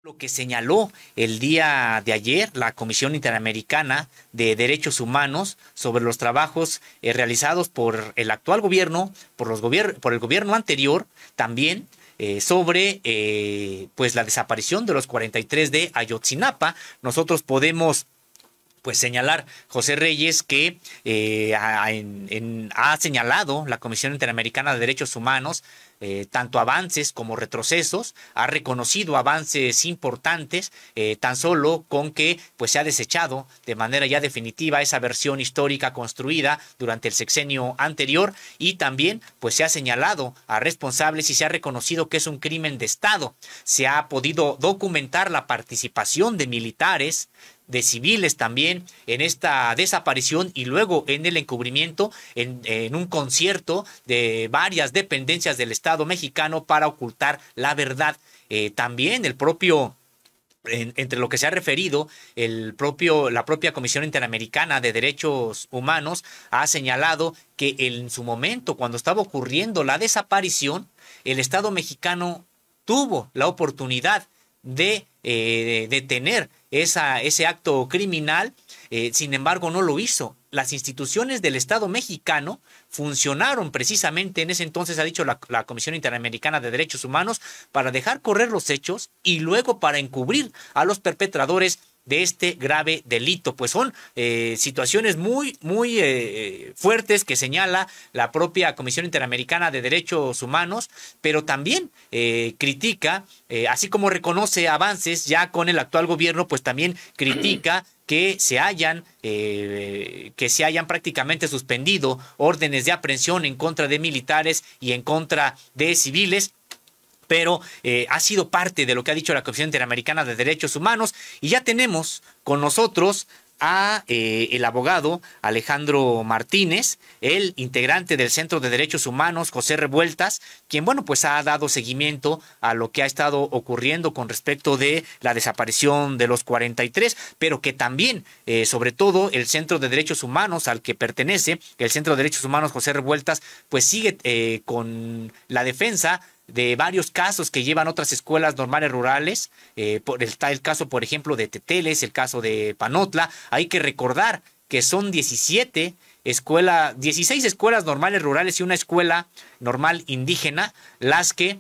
Lo que señaló el día de ayer la Comisión Interamericana de Derechos Humanos sobre los trabajos realizados por el actual gobierno, por el gobierno anterior, también sobre pues la desaparición de los 43 de Ayotzinapa. Nosotros podemos pues señalar, José Reyes, que ha señalado la Comisión Interamericana de Derechos Humanos tanto avances como retrocesos, ha reconocido avances importantes, tan solo con que pues se ha desechado de manera ya definitiva esa versión histórica construida durante el sexenio anterior, y también pues se ha señalado a responsables y se ha reconocido que es un crimen de Estado. Se ha podido documentar la participación de militares, de civiles también en esta desaparición y luego en el encubrimiento en un concierto de varias dependencias del Estado mexicano para ocultar la verdad. También el propio entre lo que se ha referido, la propia Comisión Interamericana de Derechos Humanos ha señalado que en su momento, cuando estaba ocurriendo la desaparición, el Estado mexicano tuvo la oportunidad de detener ese acto criminal, sin embargo no lo hizo. Las instituciones del Estado mexicano funcionaron precisamente en ese entonces, ha dicho la Comisión Interamericana de Derechos Humanos, para dejar correr los hechos y luego para encubrir a los perpetradores de este grave delito. Pues son situaciones muy fuertes que señala la propia Comisión Interamericana de Derechos Humanos, pero también critica, así como reconoce avances ya con el actual gobierno, pues también critica que se hayan prácticamente suspendido órdenes de aprehensión en contra de militares y en contra de civiles, pero ha sido parte de lo que ha dicho la Comisión Interamericana de Derechos Humanos. Y ya tenemos con nosotros a el abogado Alejandro Martínez, el integrante del Centro de Derechos Humanos, José Revueltas, quien, bueno, pues ha dado seguimiento a lo que ha estado ocurriendo con respecto de la desaparición de los 43, pero que también, sobre todo, el Centro de Derechos Humanos al que pertenece, el Centro de Derechos Humanos José Revueltas, pues sigue con la defensa de varios casos que llevan otras escuelas normales rurales. Está el caso, por ejemplo, de Teteles, el caso de Panotla. Hay que recordar que son 16 escuelas normales rurales y una escuela normal indígena las que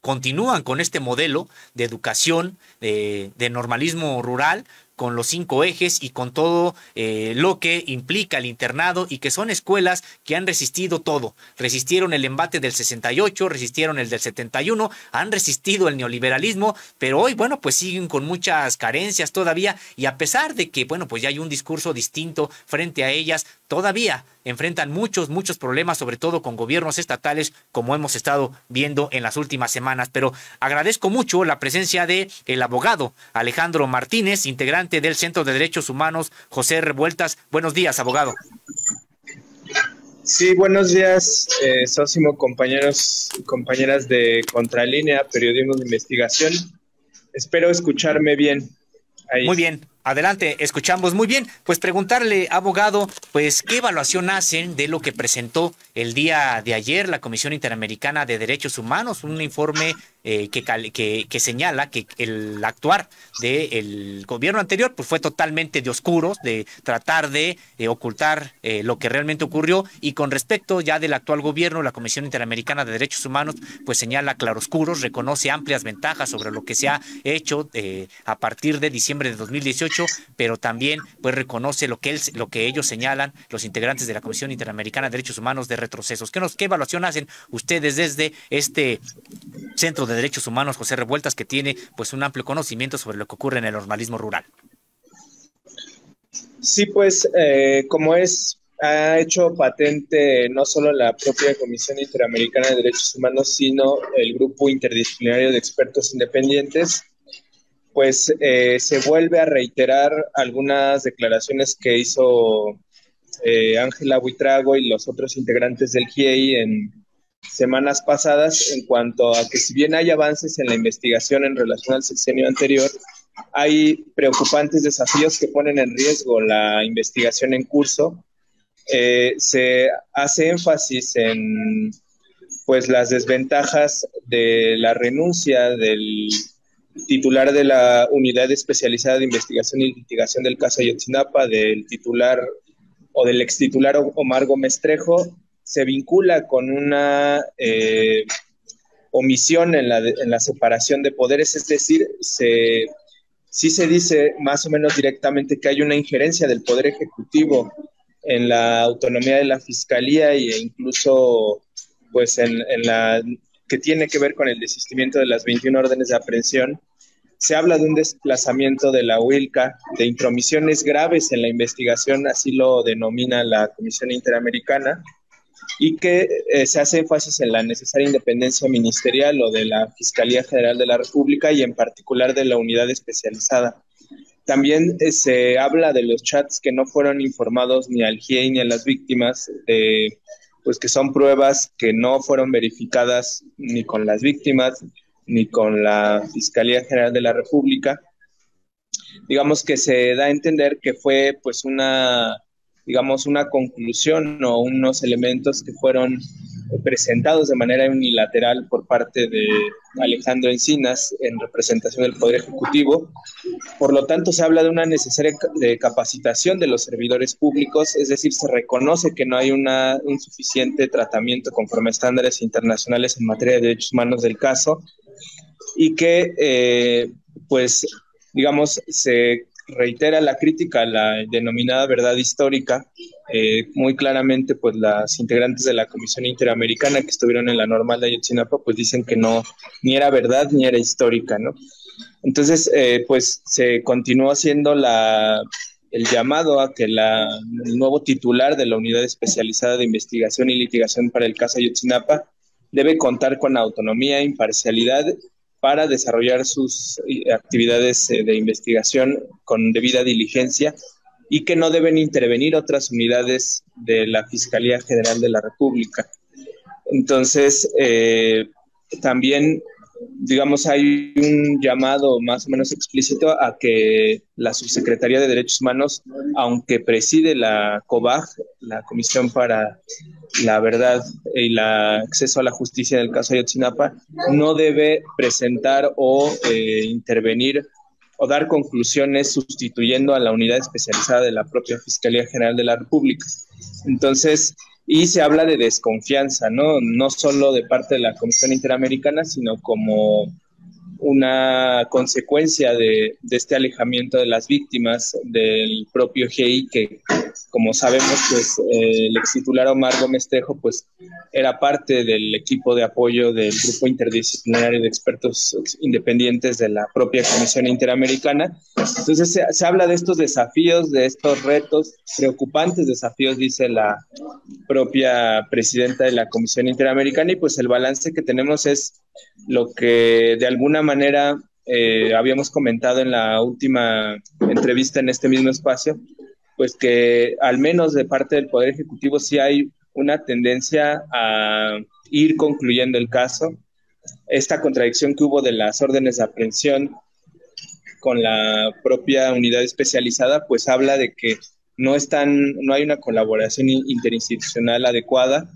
continúan con este modelo de educación de normalismo rural, con los 5 ejes y con todo lo que implica el internado, y que son escuelas que han resistido todo. Resistieron el embate del 68, resistieron el del 71, han resistido el neoliberalismo, pero hoy, bueno, pues siguen con muchas carencias todavía, y a pesar de que, bueno, pues ya hay un discurso distinto frente a ellas, todavía enfrentan muchos problemas, sobre todo con gobiernos estatales, como hemos estado viendo en las últimas semanas. Pero agradezco mucho la presencia de el abogado Alejandro Martínez, integrante del Centro de Derechos Humanos José Revueltas. Buenos días, abogado. Sí, buenos días, Sósimo, compañeros y compañeras de Contralínea, Periodismo de Investigación. Espero escucharme bien ahí. Muy bien, adelante, escuchamos muy bien. Pues preguntarle, abogado, pues qué evaluación hacen de lo que presentó el día de ayer la Comisión Interamericana de Derechos Humanos, un informe que señala que el actuar del gobierno anterior pues fue totalmente de oscuros, de tratar de ocultar lo que realmente ocurrió, y con respecto ya del actual gobierno, la Comisión Interamericana de Derechos Humanos pues señala claroscuros, reconoce amplias ventajas sobre lo que se ha hecho a partir de diciembre de 2018, pero también pues reconoce lo que ellos señalan, los integrantes de la Comisión Interamericana de Derechos Humanos, de retrocesos. ¿Qué evaluación hacen ustedes desde este Centro de Derechos Humanos José Revueltas, que tiene pues un amplio conocimiento sobre lo que ocurre en el normalismo rural? Sí, pues ha hecho patente no solo la propia Comisión Interamericana de Derechos Humanos, sino el Grupo Interdisciplinario de Expertos Independientes, pues se vuelve a reiterar algunas declaraciones que hizo Ángela Buitrago y los otros integrantes del GIEI en semanas pasadas, en cuanto a que, si bien hay avances en la investigación en relación al sexenio anterior, hay preocupantes desafíos que ponen en riesgo la investigación en curso. Se hace énfasis en pues las desventajas de la renuncia del titular de la Unidad Especializada de Investigación y Litigación del caso Ayotzinapa, del titular o del extitular Omar Gómez Trejo, se vincula con una omisión en la separación de poderes, es decir, sí se dice más o menos directamente que hay una injerencia del Poder Ejecutivo en la autonomía de la Fiscalía e incluso pues en la que tiene que ver con el desistimiento de las 21 órdenes de aprehensión. Se habla de un desplazamiento de la UILCA, de intromisiones graves en la investigación, así lo denomina la Comisión Interamericana, y que se hace énfasis en la necesaria independencia ministerial o de la Fiscalía General de la República y en particular de la unidad especializada. También se habla de los chats que no fueron informados ni al GIEI ni a las víctimas, pues que son pruebas que no fueron verificadas ni con las víctimas ni con la Fiscalía General de la República. Digamos que se da a entender que fue pues una conclusión o unos elementos que fueron presentados de manera unilateral por parte de Alejandro Encinas en representación del Poder Ejecutivo. Por lo tanto, se habla de una necesaria capacitación de los servidores públicos, es decir, se reconoce que no hay un suficiente tratamiento conforme a estándares internacionales en materia de derechos humanos del caso y que, pues, digamos, se reitera la crítica a la denominada verdad histórica. Muy claramente, pues las integrantes de la Comisión Interamericana que estuvieron en la normal de Ayotzinapa, pues dicen que no, ni era verdad ni era histórica, ¿no? Entonces, pues se continuó haciendo el llamado a que el nuevo titular de la Unidad Especializada de Investigación y Litigación para el caso Ayotzinapa debe contar con autonomía e imparcialidad para desarrollar sus actividades de investigación con debida diligencia y que no deben intervenir otras unidades de la Fiscalía General de la República. Entonces, también, digamos, hay un llamado más o menos explícito a que la Subsecretaría de Derechos Humanos, aunque preside la COBAG, la Comisión para la Verdad y el Acceso a la Justicia del caso Ayotzinapa, no debe presentar o intervenir o dar conclusiones sustituyendo a la unidad especializada de la propia Fiscalía General de la República. Entonces, y se habla de desconfianza, ¿no? No solo de parte de la Comisión Interamericana, sino como una consecuencia de este alejamiento de las víctimas del propio GI, que como sabemos, pues el extitular Omar Gómez Trejo, pues era parte del equipo de apoyo del grupo interdisciplinario de expertos independientes de la propia Comisión Interamericana. Entonces se habla de estos desafíos, de estos retos, preocupantes desafíos, dice la propia presidenta de la Comisión Interamericana, y pues el balance que tenemos es lo que de alguna manera habíamos comentado en la última entrevista en este mismo espacio, pues que al menos de parte del Poder Ejecutivo sí hay una tendencia a ir concluyendo el caso. Esta contradicción que hubo de las órdenes de aprehensión con la propia unidad especializada, pues habla de que no hay una colaboración interinstitucional adecuada.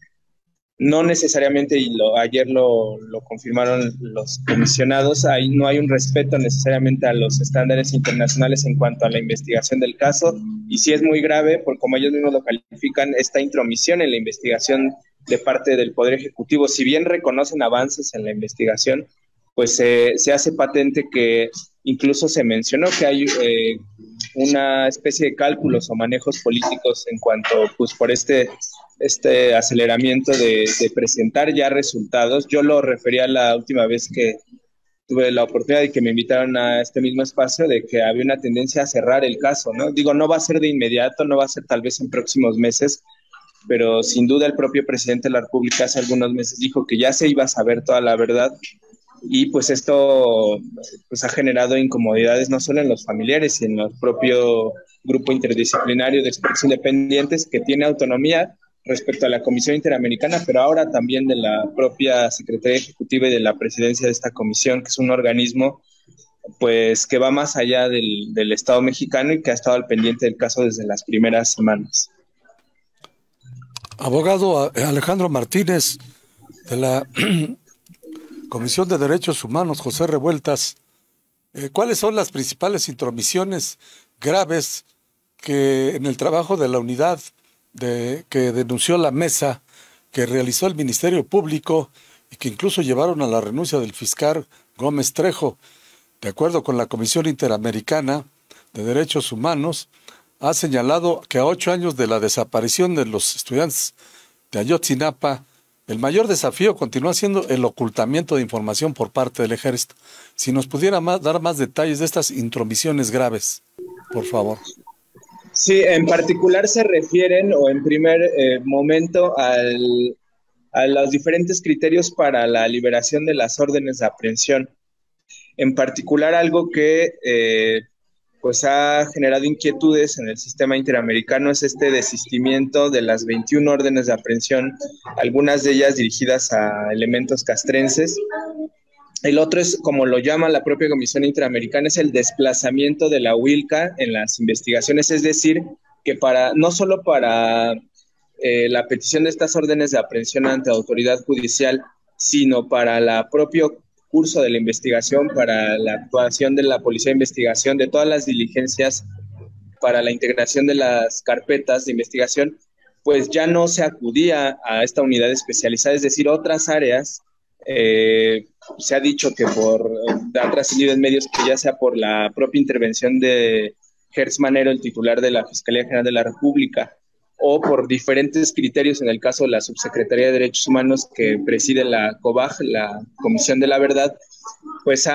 No necesariamente, y ayer lo confirmaron los comisionados, no hay un respeto necesariamente a los estándares internacionales en cuanto a la investigación del caso, y sí es muy grave, porque como ellos mismos lo califican, esta intromisión en la investigación de parte del Poder Ejecutivo, si bien reconocen avances en la investigación, pues se hace patente que incluso se mencionó que hay una especie de cálculos o manejos políticos en cuanto, pues por este aceleramiento de presentar ya resultados. Yo lo refería la última vez que tuve la oportunidad de que me invitaron a este mismo espacio, de que había una tendencia a cerrar el caso, ¿no? Digo, no va a ser de inmediato, no va a ser tal vez en próximos meses, pero sin duda el propio presidente de la República hace algunos meses dijo que ya se iba a saber toda la verdad, y pues esto pues ha generado incomodidades no solo en los familiares, sino en el propio grupo interdisciplinario de expertos independientes que tiene autonomía respecto a la Comisión Interamericana, pero ahora también de la propia Secretaría Ejecutiva y de la presidencia de esta comisión, que es un organismo pues que va más allá del Estado mexicano y que ha estado al pendiente del caso desde las primeras semanas. Abogado Alejandro Martínez, de la Comisión de Derechos Humanos, José Revueltas, ¿cuáles son las principales intromisiones graves que en el trabajo de la unidad que denunció la mesa, que realizó el Ministerio Público y que incluso llevaron a la renuncia del fiscal Gómez Trejo? De acuerdo con la Comisión Interamericana de Derechos Humanos, ha señalado que a 8 años de la desaparición de los estudiantes de Ayotzinapa, el mayor desafío continúa siendo el ocultamiento de información por parte del Ejército. Si nos pudiera dar más detalles de estas intromisiones graves, por favor. Sí, en particular se refieren, o en primer momento, a los diferentes criterios para la liberación de las órdenes de aprehensión. En particular, algo que pues ha generado inquietudes en el sistema interamericano es este desistimiento de las 21 órdenes de aprehensión, algunas de ellas dirigidas a elementos castrenses. El otro es, como lo llama la propia Comisión Interamericana, es el desplazamiento de la UILCA en las investigaciones, es decir, que no solo para la petición de estas órdenes de aprehensión ante autoridad judicial, sino para el propio curso de la investigación, para la actuación de la Policía de Investigación, de todas las diligencias para la integración de las carpetas de investigación, pues ya no se acudía a esta unidad especializada, es decir, otras áreas. Se ha dicho que ha trascendido en medios que ya sea por la propia intervención de Gertz Manero, el titular de la Fiscalía General de la República, o por diferentes criterios, en el caso de la Subsecretaría de Derechos Humanos que preside la COBAG, la Comisión de la Verdad, pues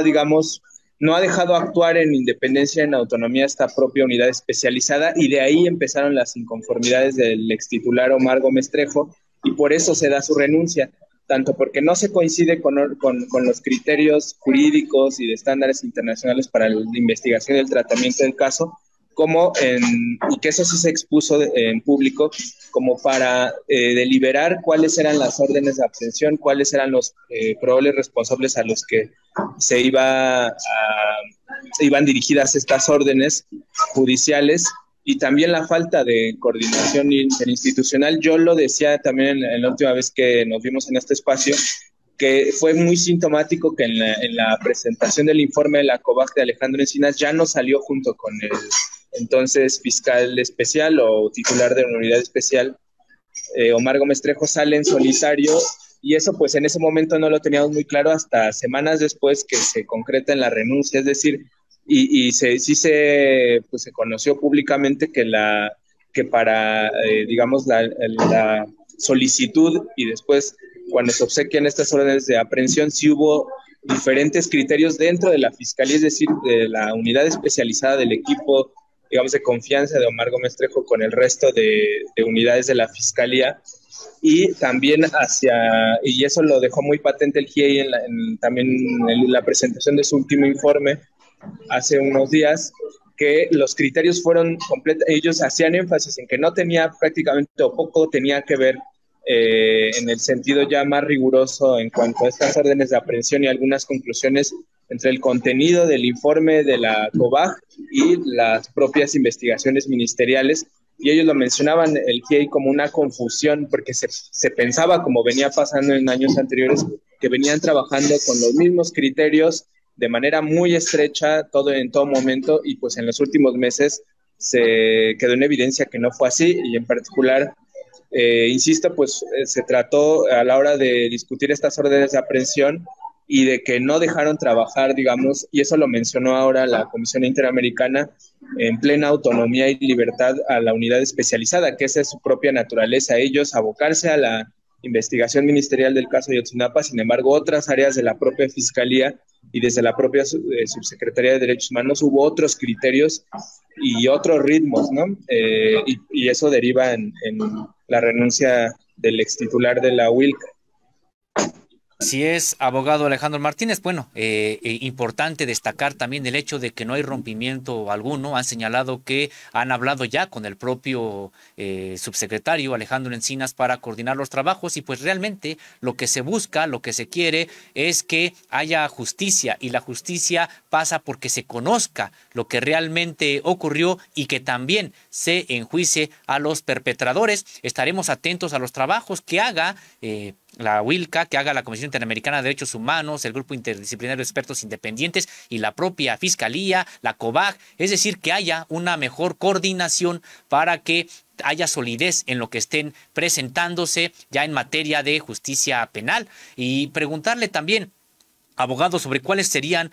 digamos, no ha dejado actuar en independencia, en autonomía esta propia unidad especializada, y de ahí empezaron las inconformidades del extitular Omar Gómez Trejo, y por eso se da su renuncia, tanto porque no se coincide con los criterios jurídicos y de estándares internacionales para la investigación y el tratamiento del caso, y que eso sí se expuso en público, como para deliberar cuáles eran las órdenes de aprehensión, cuáles eran los probables responsables a los que iban dirigidas estas órdenes judiciales, y también la falta de coordinación interinstitucional. Yo lo decía también en la última vez que nos vimos en este espacio, que fue muy sintomático que en la presentación del informe de la COBAG de Alejandro Encinas ya no salió junto con el entonces fiscal especial o titular de una unidad especial, Omar Gómez Trejo, sale en solitario, y eso pues en ese momento no lo teníamos muy claro hasta semanas después que se concreta en la renuncia, es decir, sí se conoció públicamente que para digamos la solicitud y después cuando se obsequian estas órdenes de aprehensión, sí hubo diferentes criterios dentro de la Fiscalía, es decir, de la unidad especializada del equipo, digamos, de confianza de Omar Gómez Trejo con el resto de unidades de la Fiscalía, y también y eso lo dejó muy patente el GIEI también en la presentación de su último informe hace unos días, que los criterios fueron completos. Ellos hacían énfasis en que no tenía prácticamente o poco tenía que ver en el sentido ya más riguroso en cuanto a estas órdenes de aprehensión y algunas conclusiones entre el contenido del informe de la COBAG y las propias investigaciones ministeriales, y ellos lo mencionaban, el GIEI, como una confusión, porque se pensaba, como venía pasando en años anteriores, que venían trabajando con los mismos criterios de manera muy estrecha en todo momento, y pues en los últimos meses se quedó en evidencia que no fue así, y en particular insisto, pues se trató a la hora de discutir estas órdenes de aprehensión y de que no dejaron trabajar, digamos, y eso lo mencionó ahora la Comisión Interamericana, en plena autonomía y libertad a la unidad especializada, que esa es su propia naturaleza, ellos abocarse a la investigación ministerial del caso de Ayotzinapa. Sin embargo, otras áreas de la propia Fiscalía y desde la propia Subsecretaría de Derechos Humanos hubo otros criterios y otros ritmos, ¿no? Y eso deriva en la renuncia del extitular de la UILCA. Así es, abogado Alejandro Martínez. Bueno, importante destacar también el hecho de que no hay rompimiento alguno. Han señalado que han hablado ya con el propio subsecretario Alejandro Encinas para coordinar los trabajos y pues realmente lo que se busca, lo que se quiere es que haya justicia y la justicia pasa porque se conozca lo que realmente ocurrió y que también se enjuicie a los perpetradores. Estaremos atentos a los trabajos que haga la WILCA, que haga la Comisión Interamericana de Derechos Humanos, el Grupo Interdisciplinario de Expertos Independientes y la propia Fiscalía, la COBAG, es decir, que haya una mejor coordinación para que haya solidez en lo que estén presentándose ya en materia de justicia penal. Y preguntarle también, abogado, sobre cuáles serían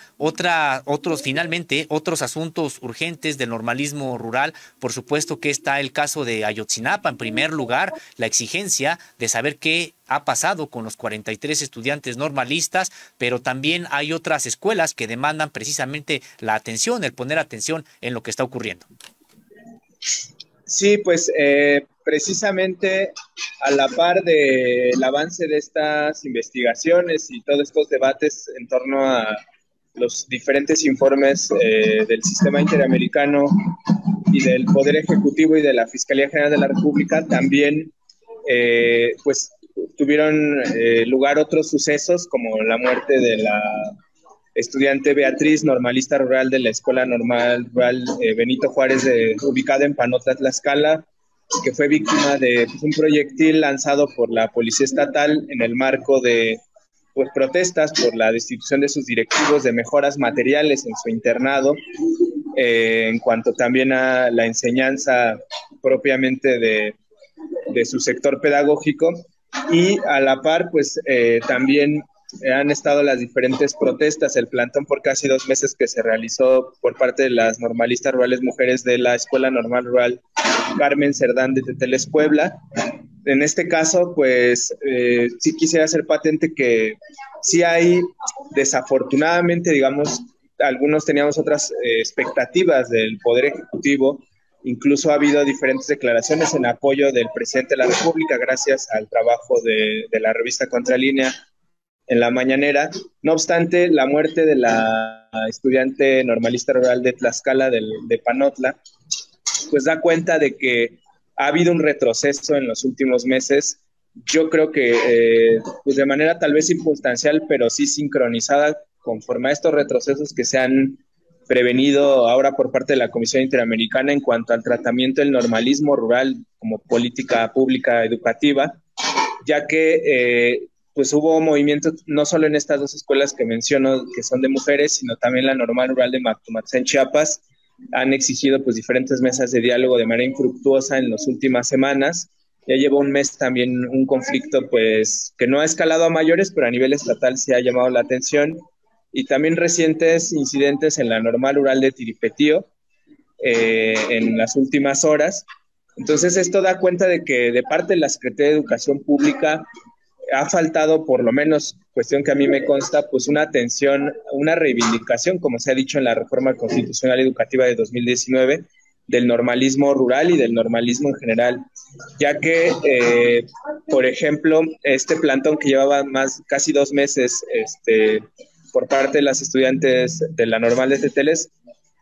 finalmente otros asuntos urgentes del normalismo rural. Por supuesto que está el caso de Ayotzinapa. En primer lugar, la exigencia de saber qué ha pasado con los 43 estudiantes normalistas, pero también hay otras escuelas que demandan precisamente la atención, el poner atención en lo que está ocurriendo. Sí, pues precisamente a la par del avance de estas investigaciones y todos estos debates en torno a los diferentes informes del sistema interamericano y del Poder Ejecutivo y de la Fiscalía General de la República, también pues tuvieron lugar otros sucesos como la muerte de la estudiante Beatriz, normalista rural de la Escuela Normal Rural Benito Juárez, ubicada en Panotla, Tlaxcala, que fue víctima de un proyectil lanzado por la Policía Estatal en el marco de protestas por la destitución de sus directivos, de mejoras materiales en su internado, en cuanto también a la enseñanza propiamente de su sector pedagógico. Y a la par, pues también han estado las diferentes protestas, el plantón por casi 2 meses que se realizó por parte de las normalistas rurales mujeres de la Escuela Normal Rural Carmen Cerdán de Teteles, Puebla. En este caso, pues sí quisiera hacer patente que sí hay, desafortunadamente, digamos, algunos teníamos otras expectativas del Poder Ejecutivo. Incluso ha habido diferentes declaraciones en apoyo del presidente de la República gracias al trabajo de la revista Contralínea en la mañanera. No obstante, la muerte de la estudiante normalista rural de Tlaxcala, de Panotla, pues da cuenta de que ha habido un retroceso en los últimos meses. Yo creo que pues de manera tal vez circunstancial, pero sí sincronizada conforme a estos retrocesos que se han prevenido ahora por parte de la Comisión Interamericana en cuanto al tratamiento del normalismo rural como política pública educativa, ya que pues hubo movimientos no solo en estas 2 escuelas que menciono que son de mujeres, sino también la Normal Rural de Mactumatzá en Chiapas. Han exigido pues diferentes mesas de diálogo de manera infructuosa en las últimas semanas. Ya lleva un mes también un conflicto pues que no ha escalado a mayores, pero a nivel estatal sí ha llamado la atención. Y también recientes incidentes en la Normal Rural de Tiripetío en las últimas horas. Entonces esto da cuenta de que de parte de la Secretaría de Educación Pública ha faltado, por lo menos, cuestión que a mí me consta, pues una atención, una reivindicación, como se ha dicho en la Reforma Constitucional Educativa de 2019, del normalismo rural y del normalismo en general, ya que, por ejemplo, este plantón que llevaba casi 2 meses por parte de las estudiantes de la Normal de Teteles,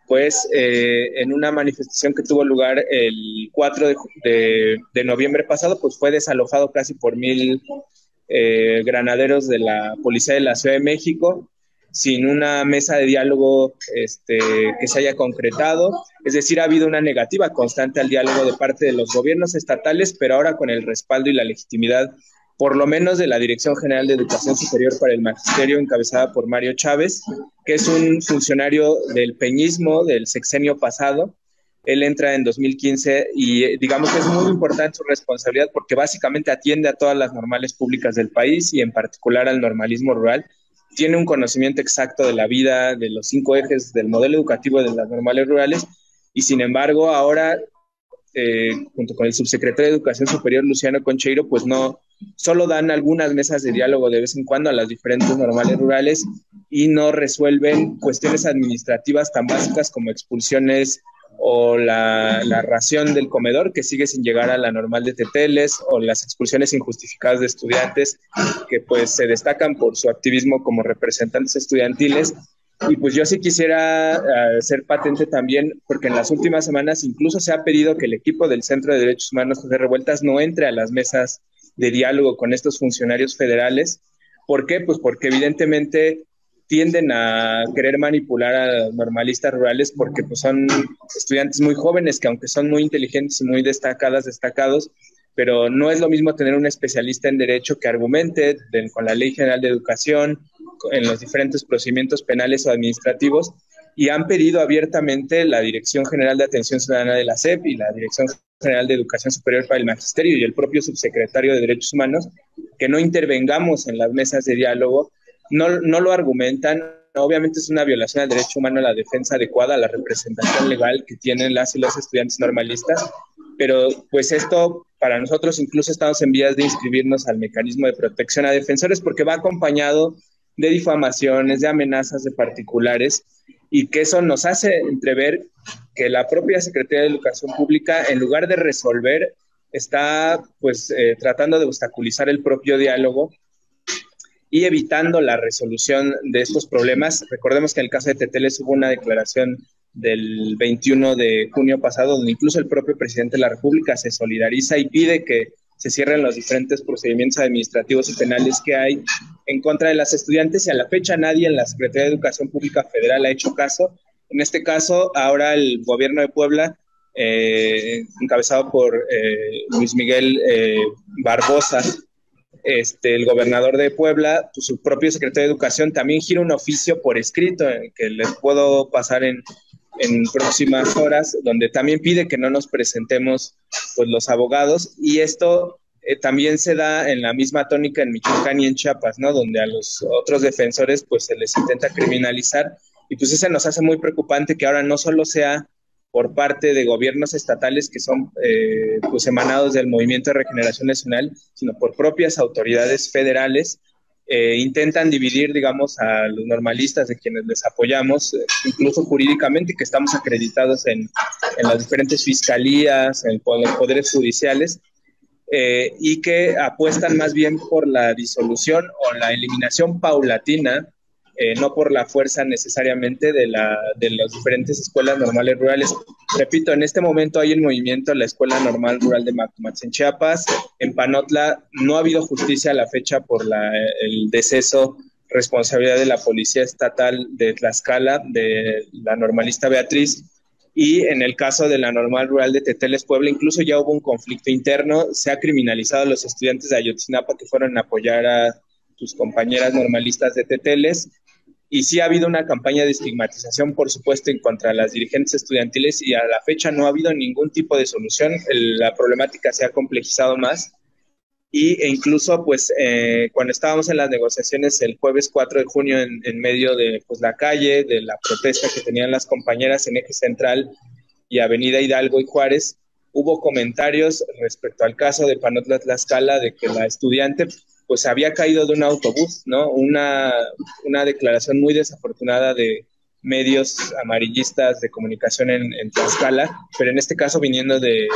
pues en una manifestación que tuvo lugar el 4 de noviembre pasado, pues fue desalojado casi por 1,000 granaderos de la Policía de la Ciudad de México, sin una mesa de diálogo que se haya concretado. Es decir, ha habido una negativa constante al diálogo de parte de los gobiernos estatales, pero ahora con el respaldo y la legitimidad, por lo menos de la Dirección General de Educación Superior para el Magisterio, encabezada por Mario Chávez, que es un funcionario del peñismo del sexenio pasado. Él entra en 2015 y digamos que es muy importante su responsabilidad porque básicamente atiende a todas las normales públicas del país y en particular al normalismo rural. Tiene un conocimiento exacto de la vida, de los 5 ejes del modelo educativo de las normales rurales y sin embargo ahora, junto con el subsecretario de Educación Superior, Luciano Concheiro, pues no, solo dan algunas mesas de diálogo de vez en cuando a las diferentes normales rurales y no resuelven cuestiones administrativas tan básicas como expulsiones o la ración del comedor, que sigue sin llegar a la normal de Teteles, o las expulsiones injustificadas de estudiantes que pues se destacan por su activismo como representantes estudiantiles. Y pues yo sí quisiera hacer patente también, porque en las últimas semanas incluso se ha pedido que el equipo del Centro de Derechos Humanos José Revueltas no entre a las mesas de diálogo con estos funcionarios federales. ¿Por qué? Pues porque evidentemente tienden a querer manipular a normalistas rurales porque pues son estudiantes muy jóvenes que aunque son muy inteligentes y muy destacados, pero no es lo mismo tener un especialista en derecho que argumente con la Ley General de Educación, en los diferentes procedimientos penales o administrativos, y han pedido abiertamente la Dirección General de Atención Ciudadana de la SEP y la Dirección General de Educación Superior para el Magisterio y el propio subsecretario de Derechos Humanos que no intervengamos en las mesas de diálogo. No lo argumentan. Obviamente es una violación al derecho humano la defensa adecuada, la representación legal que tienen las y los estudiantes normalistas, pero pues esto para nosotros incluso estamos en vías de inscribirnos al mecanismo de protección a defensores porque va acompañado de difamaciones, de amenazas de particulares, y que eso nos hace entrever que la propia Secretaría de Educación Pública, en lugar de resolver, está pues tratando de obstaculizar el propio diálogo y evitando la resolución de estos problemas. Recordemos que en el caso de Teteles hubo una declaración del 21 de junio pasado, donde incluso el propio presidente de la República se solidariza y pide que se cierren los diferentes procedimientos administrativos y penales que hay en contra de las estudiantes, y a la fecha nadie en la Secretaría de Educación Pública Federal ha hecho caso. En este caso, ahora el gobierno de Puebla, encabezado por Luis Miguel Barbosa, el gobernador de Puebla, pues, su propio secretario de Educación, también gira un oficio por escrito que les puedo pasar en próximas horas, donde también pide que no nos presentemos pues los abogados, y esto también se da en la misma tónica en Michoacán y en Chiapas, ¿no? Donde a los otros defensores pues se les intenta criminalizar, y pues eso nos hace muy preocupante que ahora no solo sea por parte de gobiernos estatales que son pues emanados del Movimiento de Regeneración Nacional, sino por propias autoridades federales. Intentan dividir, digamos, a los normalistas de quienes les apoyamos, incluso jurídicamente, que estamos acreditados en las diferentes fiscalías, en los poderes judiciales, y que apuestan más bien por la disolución o la eliminación paulatina, no por la fuerza necesariamente de las diferentes escuelas normales rurales. Repito, en este momento hay en movimiento la Escuela Normal Rural de Macumatz en Chiapas. En Panotla no ha habido justicia a la fecha por el deceso, responsabilidad de la Policía Estatal de Tlaxcala, de la normalista Beatriz. Y en el caso de la Normal Rural de Teteles, Puebla, incluso ya hubo un conflicto interno. Se ha criminalizado a los estudiantes de Ayotzinapa que fueron a apoyar a sus compañeras normalistas de Teteles. Y sí ha habido una campaña de estigmatización, por supuesto, en contra de las dirigentes estudiantiles, y a la fecha no ha habido ningún tipo de solución. La problemática se ha complejizado más, e incluso pues cuando estábamos en las negociaciones el jueves 4 de junio en medio de pues, la calle, de la protesta que tenían las compañeras en Eje Central y Avenida Hidalgo y Juárez, hubo comentarios respecto al caso de Panotla Tlaxcala de que la estudiante pues había caído de un autobús, ¿no? Una declaración muy desafortunada de medios amarillistas de comunicación en Tlaxcala, pero en este caso viniendo de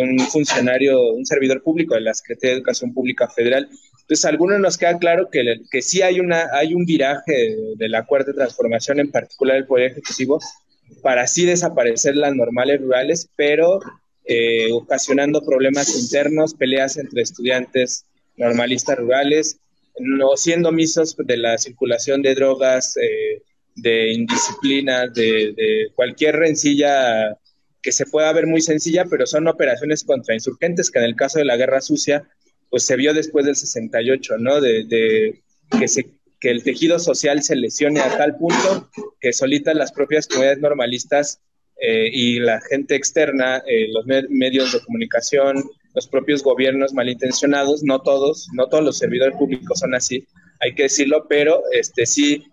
un funcionario, un servidor público de la Secretaría de Educación Pública Federal. Entonces, a algunos nos queda claro que sí hay un viraje de la Cuarta Transformación, en particular el Poder Ejecutivo, para así desaparecer las normales rurales, pero ocasionando problemas internos, peleas entre estudiantes normalistas rurales, no siendo omisos de la circulación de drogas, de indisciplina, de cualquier rencilla que se pueda ver muy sencilla, pero son operaciones contra insurgentes, que en el caso de la Guerra Sucia, pues se vio después del 68, ¿no? Que el tejido social se lesione a tal punto que solitas las propias comunidades normalistas y la gente externa, los medios de comunicación, los propios gobiernos malintencionados, no todos los servidores públicos son así, hay que decirlo, pero sí,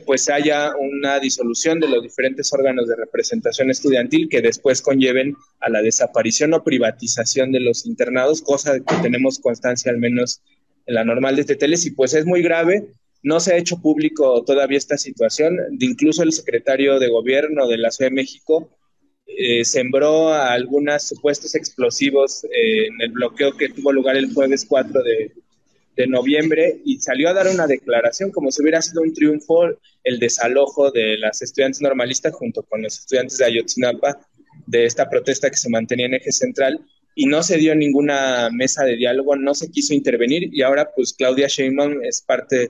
pues haya una disolución de los diferentes órganos de representación estudiantil que después conlleven a la desaparición o privatización de los internados, cosa que tenemos constancia al menos en la Normal de Teteles, y pues es muy grave. No se ha hecho público todavía esta situación, incluso el secretario de Gobierno de la Ciudad de México sembró algunos supuestos explosivos en el bloqueo que tuvo lugar el jueves 4 de noviembre, y salió a dar una declaración como si hubiera sido un triunfo el desalojo de las estudiantes normalistas junto con los estudiantes de Ayotzinapa de esta protesta que se mantenía en Eje Central, y no se dio ninguna mesa de diálogo, no se quiso intervenir, y ahora pues Claudia Sheinbaum es parte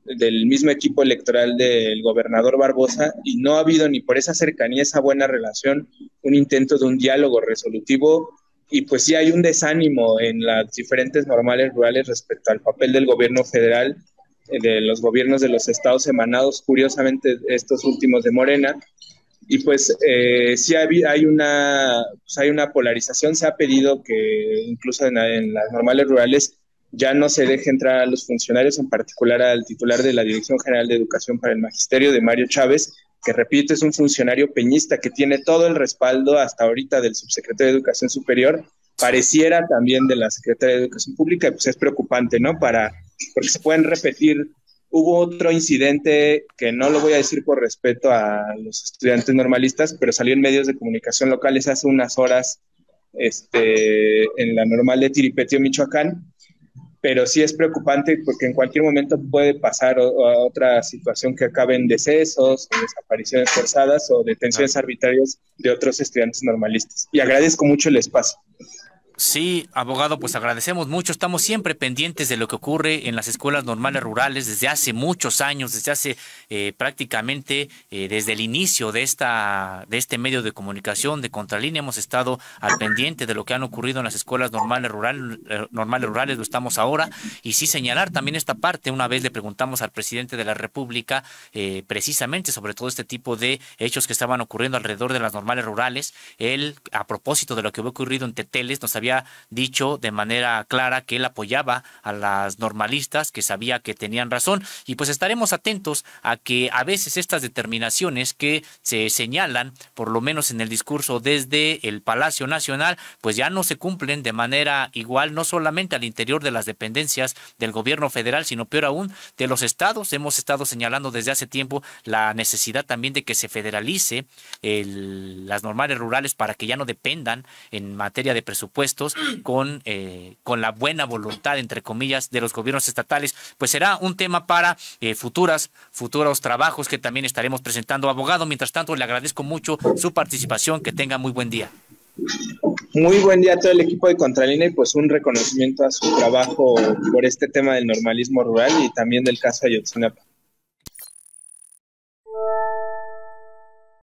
del mismo equipo electoral del gobernador Barbosa, y no ha habido ni por esa cercanía, esa buena relación, un intento de un diálogo resolutivo, y pues sí hay un desánimo en las diferentes normales rurales respecto al papel del gobierno federal, de los gobiernos de los estados emanados, curiosamente estos últimos de Morena, y pues sí hay una polarización. Se ha pedido que incluso en las normales rurales ya no se deje entrar a los funcionarios, en particular al titular de la Dirección General de Educación para el Magisterio, de Mario Chávez, que repito, es un funcionario peñista que tiene todo el respaldo hasta ahorita del subsecretario de Educación Superior, pareciera también de la Secretaría de Educación Pública, y pues es preocupante, ¿no? Porque se pueden repetir. Hubo otro incidente que no lo voy a decir por respeto a los estudiantes normalistas, pero salió en medios de comunicación locales hace unas horas, en la normal de Tiripetio, Michoacán, pero sí es preocupante porque en cualquier momento puede pasar a otra situación que acabe en decesos, o desapariciones forzadas, o detenciones arbitrarias de otros estudiantes normalistas. Y agradezco mucho el espacio. Sí, abogado, pues agradecemos mucho. Estamos siempre pendientes de lo que ocurre en las escuelas normales rurales desde hace muchos años, desde hace prácticamente desde el inicio de este medio de comunicación de Contralínea. Hemos estado al pendiente de lo que han ocurrido en las escuelas normales rurales, lo estamos ahora. Y sí señalar también esta parte. Una vez le preguntamos al presidente de la República precisamente sobre todo este tipo de hechos que estaban ocurriendo alrededor de las normales rurales. Él, a propósito de lo que había ocurrido en Teteles, nos había dicho de manera clara que él apoyaba a las normalistas, que sabía que tenían razón, y pues estaremos atentos a que a veces estas determinaciones que se señalan, por lo menos en el discurso desde el Palacio Nacional, pues ya no se cumplen de manera igual, no solamente al interior de las dependencias del gobierno federal, sino peor aún de los estados. Hemos estado señalando desde hace tiempo la necesidad también de que se federalice las normales rurales para que ya no dependan en materia de presupuesto con la buena voluntad, entre comillas, de los gobiernos estatales. Pues será un tema para futuros trabajos que también estaremos presentando. Abogado, mientras tanto, le agradezco mucho su participación. Que tenga muy buen día. Muy buen día a todo el equipo de Contralínea, y pues un reconocimiento a su trabajo por este tema del normalismo rural y también del caso Ayotzinapa.